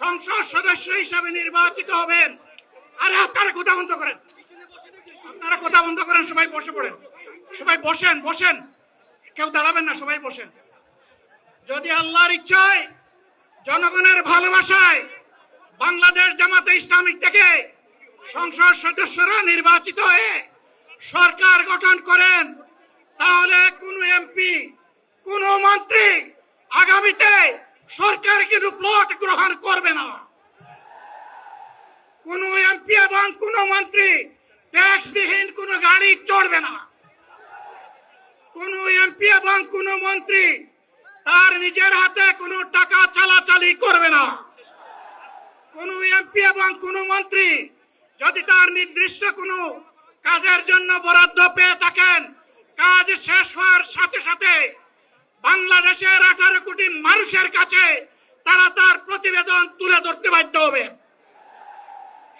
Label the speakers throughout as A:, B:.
A: সংসদ সদস্য হিসাবে নির্বাচিত হবেন। আরে আপনারা কথা বন্ধ করেন, আপনারা কথা বন্ধ করেন, সবাই বসে পড়েন, সবাই বসেন বসেন, কেউ দাঁড়াবেন না, সবাই বসেন। যদি আল্লাহর ইচ্ছায়, জনগণের ভালোবাসায় বাংলাদেশ জামাতে ইসলামী থেকে সংসদ সদস্যরা নির্বাচিত হয়ে সরকার গঠন করেন, তাহলে কোন এমপি, কোন মন্ত্রী আগামীতে সরকার কিন্তু প্লট গ্রহণ করবে না। কোন এমপি এবং কোন মন্ত্রী ট্যাক্সবিহীন কোন গাড়ি চড়বে না। কোন এমপি এবং কোন মন্ত্রী তার নিজের হাতে কোনো টাকা চালাচালি করবে না। কোন এমপি এবং কোন মন্ত্রী যদি তার নির্দিষ্ট কোনো কাজের জন্য বরাদ্দ পেয়ে থাকেন, কাজ শেষ হওয়ার সাথে সাথে বাংলাদেশের 18 কোটি মানুষের কাছে তারা তার প্রতিবেদন তুলে ধরতে বাধ্য হবে।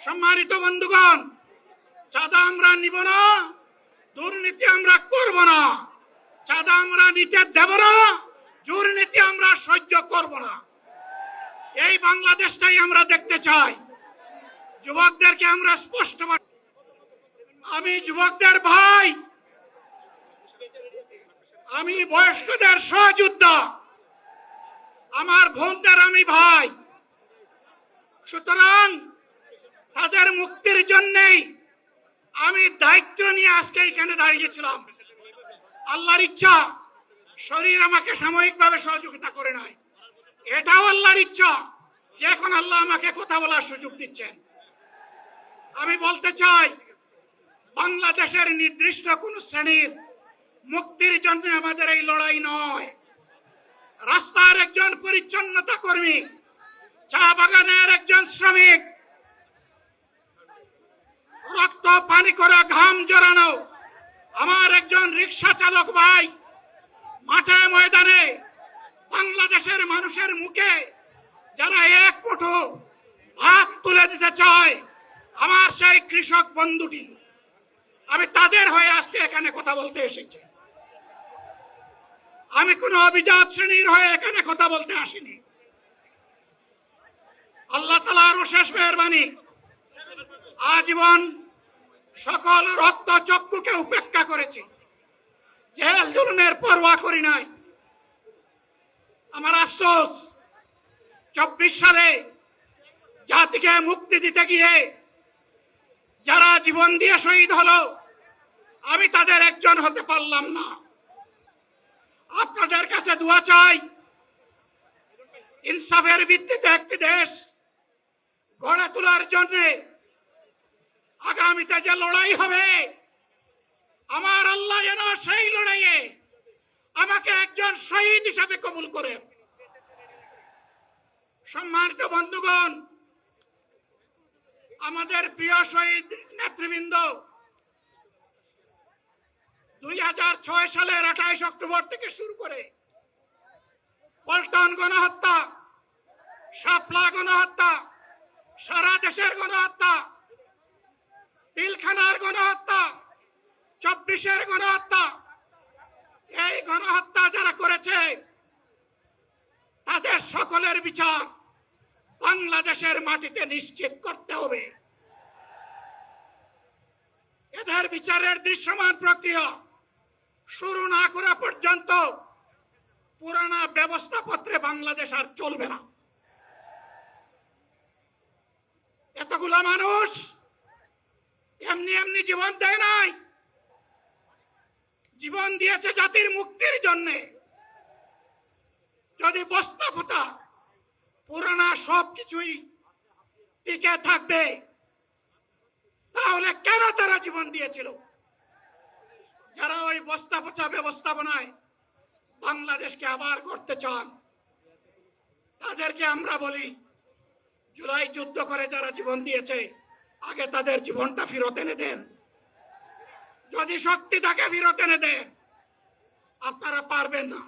A: সম্মানিত বন্ধুগণ, চাঁদা আমরা নিব না, দুর্নীতি আমরা করব না, চাঁদা আমরা নিতে দেব না, দুর্নীতি আমরা সহ্য করব না। এই বাংলাদেশটাই আমরা দেখতে চাই। যুবকদেরকে আমরা স্পষ্ট, আমি যুবকদের ভাই, আমি বয়স্কদের সহযোদ্ধা, আমার বোনদের আমি ভাই। সুতরাং তাদের মুক্তির জন্যই আমি দায়িত্ব নিয়ে আজকে এখানে দাঁড়িয়েছিলাম। আল্লাহর ইচ্ছা শরীর আমাকে সাময়িকভাবে সহযোগিতা করে নাই, এটাও আল্লাহর ইচ্ছা যে এখন আল্লাহ আমাকে কথা বলার সুযোগ দিচ্ছেন। আমি বলতে চাই, বাংলাদেশের নির্দিষ্ট কোন শ্রেণীর মুক্তির জন্য আমাদের এই লড়াই নয়। রাস্তার একজন পরিচ্ছন্নতা কর্মী, চা বাগানের একজন শ্রমিক, রক্ত পানি করে ঘাম জড়ানো আমার একজন রিক্সা চালক ভাই মাঠে ময়দানে বাংলাদেশের মানুষের মুখে যারা এক মুঠো ভাত তুলে দিতে চায়, আমার সেই কৃষক বন্ধুটি, আমি তাদের হয়ে আজকে এখানে কথা বলতে এসেছি। আমি কোন অভিজাত শ্রেণীর হয়ে এখানে কথা বলতে আসিনি। আল্লাহ তাআলার অশেষ মেহেরবানি, আজীবন সকল রক্ত চক্ষুকে উপেক্ষা করেছি, জেল জুলুমের পরোয়া করি নাই। আমার আফসোস, 24 সালে জাতিকে মুক্তি দিতে গিয়ে যারা জীবন দিয়ে শহীদ হলো, আমি তাদের একজন হতে পারলাম না। আপনাদের কাছে দোয়া চাই, ইনসাফের ভিত্তিতে একটি দেশ গড়ে তোলার জন্য আগামীতে যে লড়াই হবে, আমার আল্লাহ যেন সেই লড়াইয়ে আমাকে একজন শহীদ হিসাবে কবুল করে। সম্মানিত বন্ধুগণ, আমাদের প্রিয় শহীদ নেতৃবৃন্দ 2006 সালের 28 অক্টোবর থেকে শুরু করে পল্টন গণহত্যা, শাপলা গণহত্যা, সারা দেশের গণহত্যা, পিলখানার গণহত্যা, 24-এর গণহত্যা, এই গণহত্যা যারা করেছে তাদের সকলের বিচার বাংলাদেশের মাটিতে নিশ্চিত করতে হবে। এদের বিচারের দৃশ্যমান প্রক্রিয়া শুরু না করা পর্যন্ত পুরানা ব্যবস্থাপত্রে বাংলাদেশ আর চলবে না। এতগুলা মানুষ এমনি এমনি জীবন দেয় নাই, জীবন দিয়েছে জাতির মুক্তির জন্য। যদি বস্তাপোতা পুরানা সবকিছুই টিকে থাকবে, তাহলে কেন তারা জীবন দিয়েছিল? যারা ওই বস্তাপচা ব্যবস্থাপনায় বাংলাদেশকে আবার করতে চান, তাদেরকে আমরা বলি, জুলাই যুদ্ধ করে যারা জীবন দিয়েছে, আগে তাদের জীবনটা ফেরত এনে দেন। যদি শক্তি থাকে ফেরত এনে দেন, আপনারা পারবেন না।